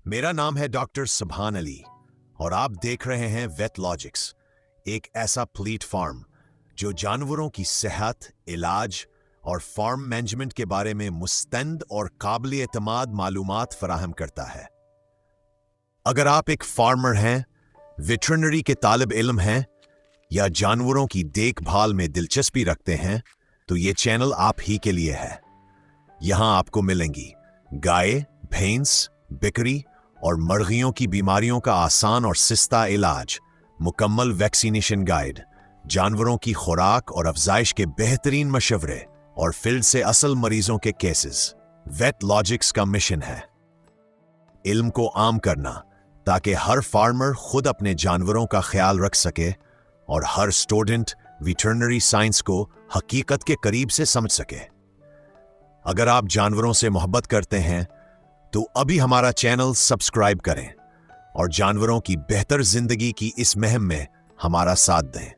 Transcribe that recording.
मेरा नाम है डॉक्टर सुभान अली और आप देख रहे हैं वेट लॉजिक्स, एक ऐसा प्लेटफॉर्म जो जानवरों की सेहत, इलाज और फार्म मैनेजमेंट के बारे में मुस्तंद और काबिल एतमाद मालूमात फराहम करता है। अगर आप एक फार्मर हैं, वेटरनरी के तालिब इल्म हैं या जानवरों की देखभाल में दिलचस्पी रखते हैं, तो ये चैनल आप ही के लिए है। यहाँ आपको मिलेंगी गाय, भैंस, बकरी और मुर्गियों की बीमारियों का आसान और सस्ता इलाज, मुकम्मल वैक्सीनेशन गाइड, जानवरों की खुराक और अफजाइश के बेहतरीन मशवरे और फील्ड से असल मरीजों के केसेस। वेट लॉजिक्स का मिशन है इल्म को आम करना ताकि हर फार्मर खुद अपने जानवरों का ख्याल रख सके और हर स्टूडेंट वेटरनरी साइंस को हकीकत के करीब से समझ सके। अगर आप जानवरों से मोहब्बत करते हैं तो अभी हमारा चैनल सब्सक्राइब करें और जानवरों की बेहतर जिंदगी की इस मुहिम में हमारा साथ दें।